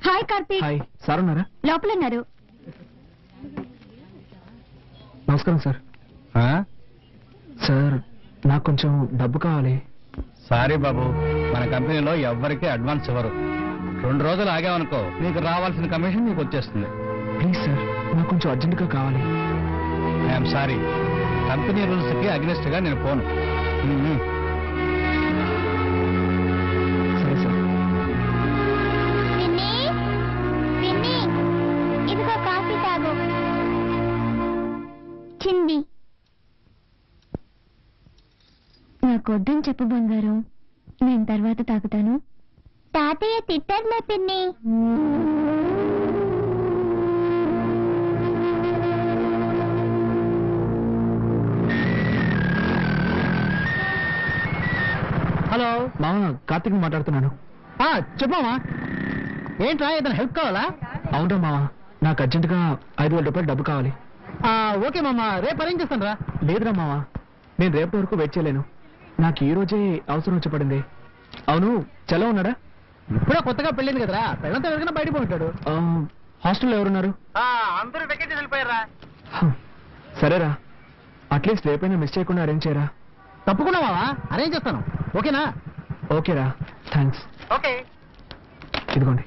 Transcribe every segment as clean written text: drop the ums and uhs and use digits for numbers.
Hi Karthik. Hi, sir ఉన్నారా? లోపల ఉన్నారు. నమస్కారం సార్. సార్ నాకు కొంచెం డబ్బు కావాలి. సారీ బాబు, మన కంపెనీలో ఎవ్వరికీ అడ్వాన్స్ ఇవ్వరు. 2 రోజులు ఆగామనుకో నీకు రావాల్సిన కమిషన్ నీకు వచ్చేస్తుంది. ప్లీజ్ సార్, నాకు కొంచెం అర్జెంటుగా కావాలి. ఐఎమ్ సారీ, కంపెనీ రూల్స్ కి అగ్నిస్ట్ గా నేను పోను. సరే సార్. ఇదిగో కాఫీ తాగు. చింది నాకు వద్దని చెప్పు బంగారం, నేను తర్వాత తాగుతాను. తాతయ్య తిట్టారులే పిన్ని. హలో మామ, కార్తీక్ మాట్లాడుతున్నాను. చెప్పమ్మా, ఏంట్రా ఏదైనా హెల్ప్ కావాలా? అవునా మామ, నాకు అర్జెంటుగా 5,000 రూపాయలు డబ్బు కావాలి. ఓకే మామ, రేపు అరేంజ్ చేస్తాను రా. లేదురా మామ, నేను రేపటి వరకు వెయిట్ చేయలేను. నాకు ఈ రోజే అవసరం వచ్చి పడింది. అవును, చలో ఉన్నాడా? ఇప్పుడే కొత్తగా పెళ్ళింది కదరా, పెళ్ళంతా ఎవరికైనా బయట పోయింటాడు. హాస్టల్లో ఎవరున్నారు? అందరూ వెకేషన్ వెళ్ళిపోయారా. సరేరా, అట్లీస్ట్ రేపైనా మిస్ చేయకుండా అరేంజ్ చేయరా. తప్పకుండా మావా, అరేంజ్ చేస్తాను. ఓకేనా? ఓకేరా, థ్యాంక్స్. ఓకే, ఇదిగోండి.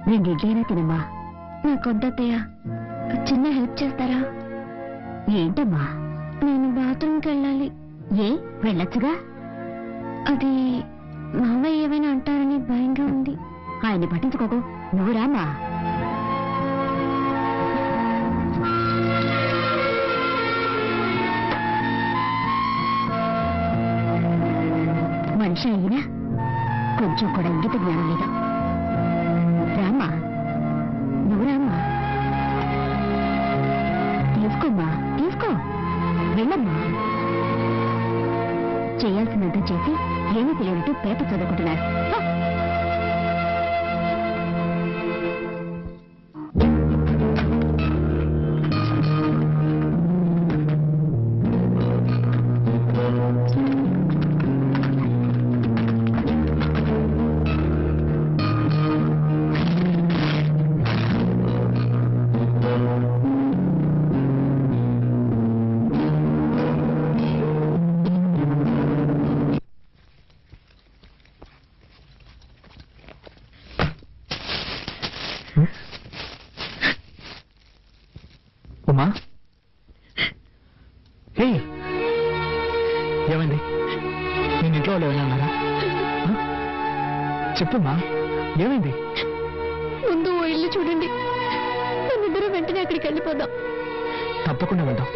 రెండు ఇడ్లైనా తినమ్మా. నాకొద్దయ్యా, చిన్న హెల్ప్ చేస్తారా? ఏంటమ్మా? నేను బాత్రూమ్కి వెళ్ళాలి. ఏ, వెళ్ళొచ్చుగా. అది మామయ్య ఏమైనా అంటారని భయంగా ఉంది. ఆయన్ని పట్టించుకోకు, నువ్వు రామ్మా. మనిషి అయినా కొంచెం కూడా ఇంగిత జ్ఞానం లేదు. రామ్మా, నువ్వు రామ్మా. తీసుకోమ్మా, తీసుకో, వెళ్ళమ్మా. చేయాల్సినంత చేసి ఏమీ తెలియనట్టు పేపర్ చదువుకుంటున్నారు. ఉమా, హే, ఏమైంది? నేను ఇంట్లో వాళ్ళు ఏమైనా అన్నారా? చెప్పమ్మా, ఏమైంది? ముందు ఓ ఇల్లు చూడండి, మనిద్దరం వెంటనే అక్కడికి వెళ్ళిపోదాం. తప్పకుండా వెళ్దాం,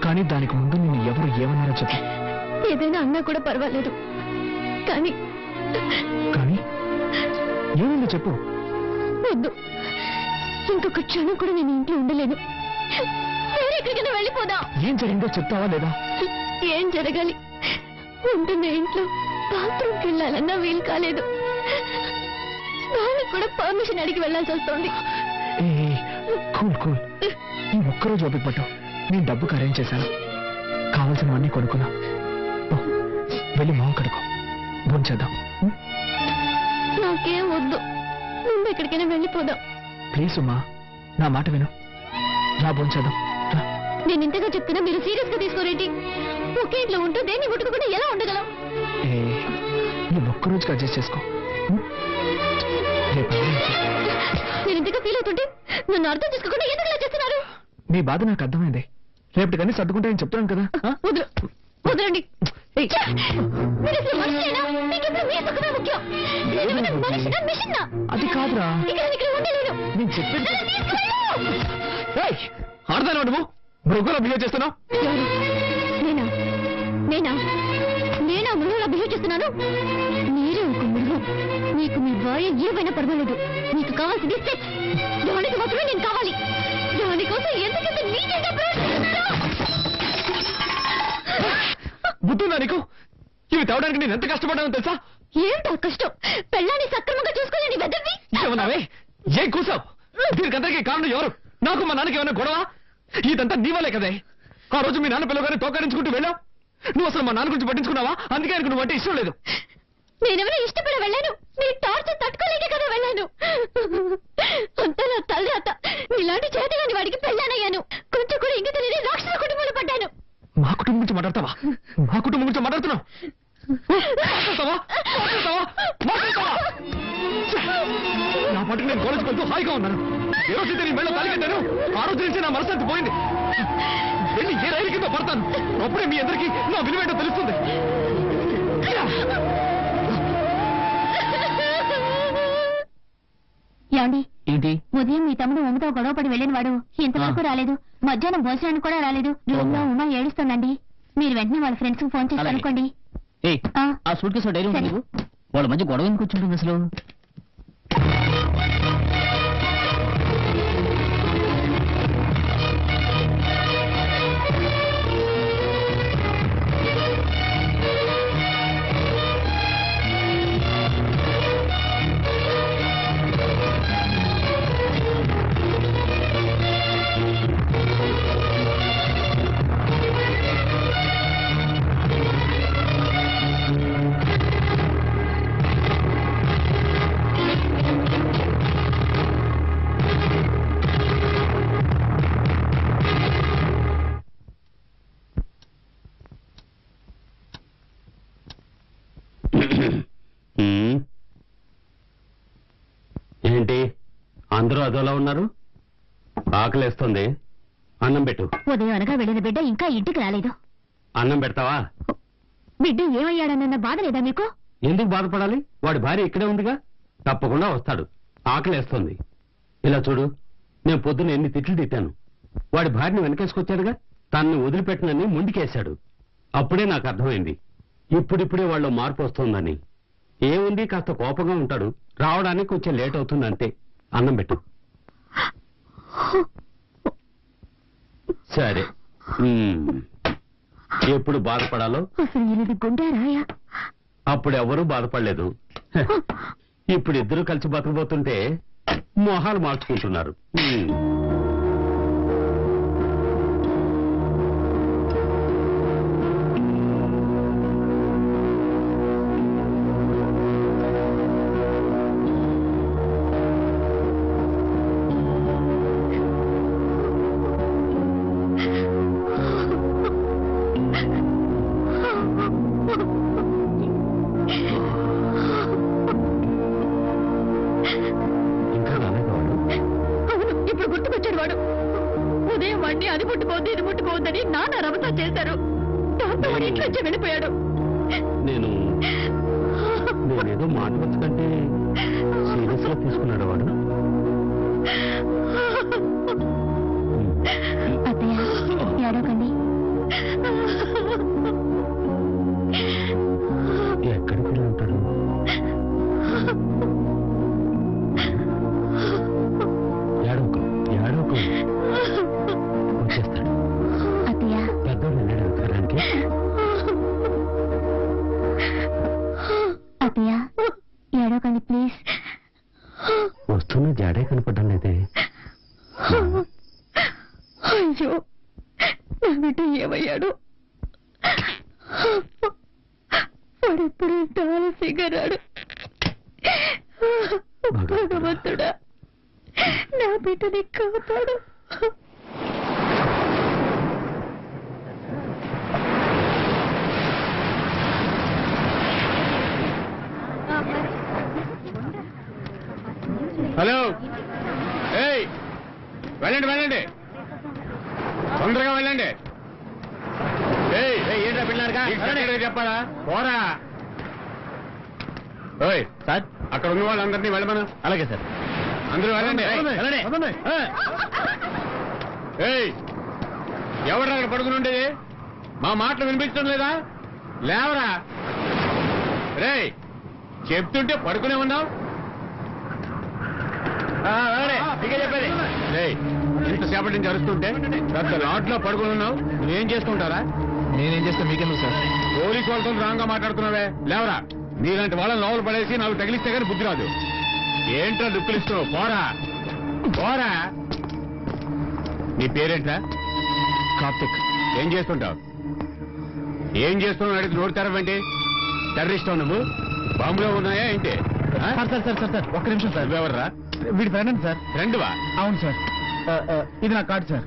కానీ దానికి ముందు నేను ఎవరు ఏమన్నారో చెప్పు. ఏదైనా అన్నా కూడా పర్వాలేదు, కానీ కానీ ఏమైందో చెప్పు. వద్దు, ఇంకొక క్షణం కూడా నేను ఇంట్లో ఉండలేను. వేరే ఎక్కడికైనా వెళ్ళిపోదాం. ఏం జరిగిందో చెప్తావా లేదా? ఏం జరగాలి? ఉంటున్న ఇంట్లో బాత్రూమ్కి వెళ్ళాలన్నా వీలు కాలేదు. వాళ్ళకి కూడా పర్మిషన్ అడిగి వెళ్ళాల్సి వస్తుంది. కూల్ కూల్, ఈ ఒక్కరోజు ఓపిక పట్టు. నేను డబ్బుకి అరేంజ్ చేశాను, కావాల్సినవన్నీ కొనుక్కున్నా. వెళ్ళి మొహం కడుకో, భోంచేద్దాం. నాకేం వద్దు, ముందు ఎక్కడికైనా వెళ్ళిపోదాం. ప్లీజ్ ఉమా, నా మాట విను. రా, భోంచేద్దాం. నేను ఇంతగా చెప్తున్నా, మీరు సీరియస్ గా తీసుకోరేంటి? ఒకే ఇంట్లో ఉంటూ దేన్ని ముట్టుకోకుండా ఎలా ఉండగలం? నువ్వు ఒక్కరోజుకి అడ్జస్ట్ చేసుకో. నేను ఇంతగా ఫీల్ అవుతుంటే నన్ను అర్థం చేసుకోకుండా ఎందుకు ఇలా చేస్తున్నారు? నీ బాధ నాకు అర్థమైంది. రేపటి కానీ సర్దుకుంటాయని చెప్తున్నాను కదా. వదలండి. మీరు అసలు మనిషేనా? మీకెప్పుడు మీ సుఖమే ముఖ్యం. నేనేమైనా మనిషినా, మిషన్నా? అది కాదురా, ఇక్కడ ఉండలేను. నేను చెప్పేది ఆడదాను. నువ్వు మృగంలా బిహేవ్ చేస్తున్నావు. నేనా నేనా నేనా మృగంలా బిహేవ్ చేస్తున్నాను? మీరే ఒక మృగం. మీకు మీ భార్య ఏమైనా పర్వాలేదు. మీకు కావాల్సింది సెక్స్. దానికి మాత్రమే నేను కావాలి. దానికోసం ఎందుకంత నీచంగా ప్రవర్తిస్తున్నారు? బుద్ధుందా నీకు? ఇవి తేవడానికి నేను ఎంత కష్టపడ్డానో తెలుసా? ఏంటో కష్టం? పెళ్ళాన్ని సక్రమంగా చూసుకోలేని వెదవి. ఏమన్నావే? ఏం కూసావు? దీనికందరికీ కారణం ఎవరు? నాకు మా నాన్నకి ఏమైనా గొడవ? ఇదంతా నీ వల్లే కదే. ఆ రోజు మీ నాన్న పిల్లగానే తోకరించుకుంటూ వెళ్ళావు. నువ్వు అసలు మా నాన్న గురించి పట్టించుకున్నావా? అందుకే ఆయనకు నువ్వు అంటే ఇష్టం లేదు. నేనెవరో ఇష్టపడి వెళ్ళాను. నీ టార్చర్ తట్టుకోలేకే కదా వెళ్ళాను. అంతా నా తలరాత. నీలాంటి చేతగాని వాడికి పెళ్ళానయ్యాను. కొంచెం కూడా ఇంక తెలియని రాక్షస కుటుంబంలో పడ్డాను. మా కుటుంబం గురించి మాట్లాడతావా? మా కుటుంబం గురించి మాట్లాడుతున్నావు? నా పట్టుకు నేను కాలేజ్కి వెళ్తూ హాయిగా ఉన్నాను. ఏ రోజు నీ మెళ్ళ తాలికెట్టాను, ఆ రోజు నుంచి నా మనశ్శాంతి పోయింది. వెళ్ళి ఏ రైలు కింద పడతాను. అప్పుడే మీ అందరికీ నా విలువేంటో తెలుస్తుంది. ఏమండి? ఏంటి? ఉదయం మీ తమ్ముడు ఉమ్మతో గొడవపడి వెళ్ళిన వాడు ఇంతవరకు రాలేదు. మధ్యాహ్నం భోజనానికి కూడా రాలేదు. రూమ్ లో ఉమ్మ ఏడుస్తుందండి. మీరు వెంటనే వాళ్ళ ఫ్రెండ్స్ కు ఫోన్ చేసి అనుకోండి. ఆ సూట్ కేసు డైరీ ఉంది. వాళ్ళ మధ్య గొడవ ఎందుకు వచ్చింటుంది అసలు? ఏంటి అందరూ అదోలా ఉన్నారు? ఆకలేస్తుంది, అన్నం పెట్టు. ఉదయం అనగా వెళ్ళిన బిడ్డ ఇంకా ఇంటికి రాలేదు. అన్నం పెడతావా? బిడ్డ ఏమయ్యాడన్న బాధ లేదా మీకు? ఎందుకు బాధపడాలి? వాడి భార్య ఇక్కడే ఉందిగా, తప్పకుండా వస్తాడు. ఆకలేస్తుంది. ఇలా చూడు, నేను పొద్దున్న ఎన్ని తిట్లు తిట్టాను. వాడి భార్యని వెనకేసుకొచ్చాడుగా, తనని వదిలిపెట్టనని ముందుకేశాడు. అప్పుడే నాకు అర్థమైంది ఇప్పుడిప్పుడే వాళ్ళు మార్పు వస్తుందని. ఏముంది, కాస్త కోపంగా ఉంటాడు, రావడానికి కొంచెం లేట్ అవుతుంది అంతే. అన్నం పెట్టు. సరే, ఎప్పుడు బాధపడాలో అప్పుడు ఎవరూ బాధపడలేదు. ఇప్పుడు ఇద్దరు కలిసి బతకబోతుంటే మొహాలు మార్చుకుంటున్నారు. అది ముట్టుకోవద్దు ఇది ముట్టుకోవద్దని నాన్న రభస చేశారు. దాంతో వాడి ఇంట్లో వచ్చి వెళ్ళిపోయాడు. నేనేదో మాట వచ్చు కంటే సీరియస్ గా తీసుకున్నాడు వాడు. అత్తయ్య ఏడవకండి. ఎక్కడికి వెళ్ళి ఉంటాడు? ఏడవకు ఏడవకు, వచ్చేస్తాడు. అత్తయ్య పెద్దోడు వెళ్ళాడు వెతకడానికి. అత్తయ్య ఏడవకండి ప్లీజ్. వస్తున్న జాడే కనపడ్డం లేదే. అయ్యో నా బిడ్డ ఏమయ్యాడు? వాడెప్పుడు ఇంత ఆలస్యంగా రాడు. భగవంతుడా నా బిడ్డని కాపాడు. హలో, ఏయ్ వెళ్ళండి వెళ్ళండి, తొందరగా వెళ్ళండి. ఏంటా పిల్లలుగా చెప్పాలా? పోరా. ఓయ్ సార్, అక్కడ ఉన్న వాళ్ళందరినీ వెళ్ళమను. అలాగే సార్, అందరూ వెళ్ళండి. ఏయ్ ఎవరు అక్కడ పడుకుని ఉండేది? మా మాటలు వినిపించడం లేదా? లేవరా. రేయ్ చెప్తుంటే పడుకునే ఉన్నావు. చెప్పేది ఇంతసేపటి నుంచి అరుస్తుంటే పెద్ద లాట్లో పడుకుని ఉన్నావు. నువ్వేం చేసుకుంటారా? నేనేం చేస్తే మీకెందుకు సార్? పోలీసు వాళ్ళతో రాంగ్ గా మాట్లాడుతున్నావే, లేవరా. నీలాంటి వాళ్ళని లోపల పడేసి నాకు తగిలిస్తే కానీ బుద్ధి రాదు. ఏంట్రా దుక్కులిస్తున్నావు? పోరా పోరా. నీ పేరేంట్రా? కార్తిక్. ఏం చేస్తుంటావు? ఏం చేస్తున్నావు అడిగి నోరు తెరవంటి. టెర్రరిస్టావు నువ్వు? బాంబులో ఉన్నాయా ఏంటి? సార్ ఒక్క నిమిషం సార్. నువ్వెవర్రా? వీడి ఫ్రెండ్ అండి సార్. ఫ్రెండ్వా? అవును సార్. ఇది నా కార్డు సార్.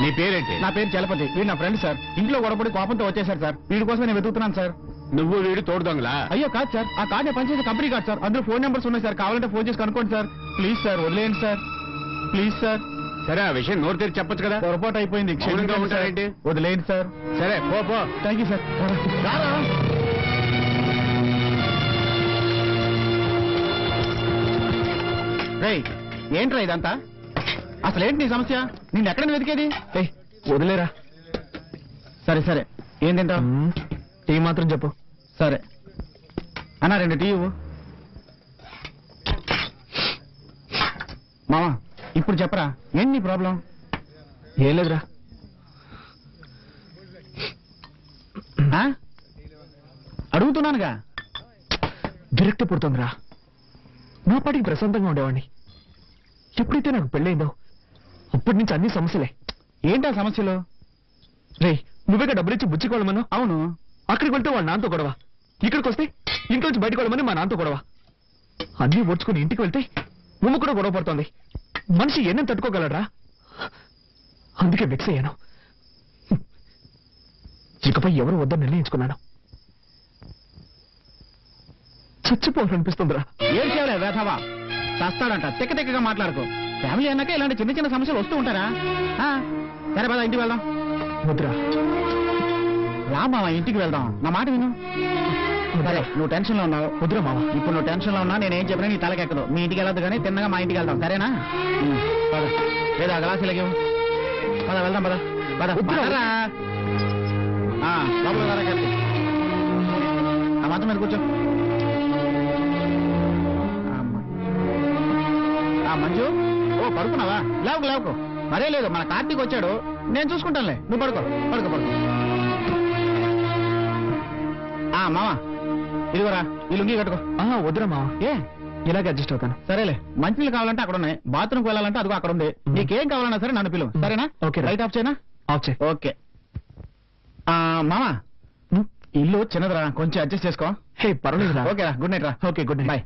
నీ పేరేంటి? నా పేరు చలపతి. వీడు నా ఫ్రెండ్ సార్. ఇంట్లో గొడవపడి కోపంతో వచ్చేసారు సార్. వీడి కోసం నేను వెతుకుతున్నాను సార్. నువ్వు వీడు తోడు దొంగలా? అయ్యో కాదు సార్, ఆ కార్డు నేను పనిచేసే కంపెనీ కార్డు సార్. అందులో ఫోన్ నెంబర్స్ ఉన్నాయి సార్. కావాలంటే ఫోన్ చేసి కనుక్కోండి సార్. ప్లీజ్ సార్, వదిలేయండి సార్. Please sir. సరే, ఆ విషయం నోరు తెరిచి చెప్పొచ్చు కదా. పొరపాటు అయిపోయింది, మౌనంగా క్షమించండి సార్. ఉంటారేంటి? వదిలేయండి సార్. సరే పో పో. Thank you sir. రేయ్, ఏంట్రా ఇదంతా? అసలేంటి నీ సమస్య? నిన్ను ఎక్కడ వెతికేది? ఏయ్, వదిలేరా. సరే సరే, ఏం తింటావు? టీ మాత్రం చెప్పు. సరే అన్నా, 2 టీ ఇవ్వు. మావా, ఇప్పుడు చెప్పరా, ఏంటి నీ ప్రాబ్లం? ఏం లేదురా. ఆ? అడుగుతున్నానుగా. విరక్తి పుడుతుందిరా. నా పాటికి ప్రశాంతంగా ఉండేవాడిని. ఎప్పుడైతే నాకు పెళ్ళైందో అప్పటి నుంచి అన్ని సమస్యలే. ఏంటా సమస్యలు? రే, నువ్వేగా డబ్బులిచ్చి బుచ్చికోవాలమను. అవును. అక్కడికి వెళ్తే వాళ్ళ నాన్నతో గొడవ, ఇక్కడికి వస్తే ఇంట్లో నుంచి బయటకు వెళ్ళమని మా నాన్నతో గొడవ. అన్నీ ఓడ్చుకుని ఇంటికి వెళ్తే ఉమ్మ కూడా గొడవ పడుతోంది. మనిషి ఎన్నం తట్టుకోగలరా? అందుకే మిక్స్ అయ్యాను. ఇకపై ఎవరు వద్దని నిర్ణయించుకున్నాను. చచ్చిపోవాలనిపిస్తుందిరా. ఏం చేయాలి వేధవా? చస్తాడంట. తిక్కగా మాట్లాడుకో. ఫ్యామిలీ అన్నాక ఇలాంటి చిన్న చిన్న సమస్యలు వస్తూ ఉంటారా? సరే పద, ఇంటికి వెళ్దాం. వద్దురా. రా మావా, ఇంటికి వెళ్దాం. నా మాట విను. సరే, నువ్వు టెన్షన్ లో ఉన్నావు. వద్దురా మావా. ఇప్పుడు నువ్వు టెన్షన్ లో ఉన్నా, నేనేం చెప్పినా నీ తలకెక్కదు. మీ ఇంటికి వెళ్ళొద్దు కానీ తిన్నగా మా ఇంటికి వెళ్దాం, సరేనా? పద. లేదా గ్లాస్ ఇలాగే పద, వెళ్దాం పద. పద వద్దురా. లోపల రా కలిసి. ఆ మాత్రం మీద కూర్చో. మంజు, ఓ పడుకున్నావా? లేవుకు. మరే లేదు, మన కార్తీక్ వచ్చాడు, నేను చూసుకుంటానులే. నువ్వు పడుకో. మావా, ఇదిగోరా, ఈ లుంగి కట్టుకో. వద్దురా మావా. ఏ, ఇలాగే అడ్జస్ట్ అవుతాను. సరేలే. మంచినీళ్ళు కావాలంటే అక్కడ ఉన్నాయి, బాత్రూమ్కి వెళ్ళాలంటే అదిగో అక్కడ ఉంది. నీకేం కావాలన్నా సరే నన్ను పిలువు, సరేనా? ఓకే. లైట్ ఆఫ్ చేయనా? ఆఫ్ చేయి. ఓకే. మావా, ఇల్లు చిన్నదిరా, కొంచెం అడ్జస్ట్ చేసుకో. హే, పర్వాలేదురా. ఓకేరా, గుడ్ నైట్ రా. Okay, good night. బాయ్.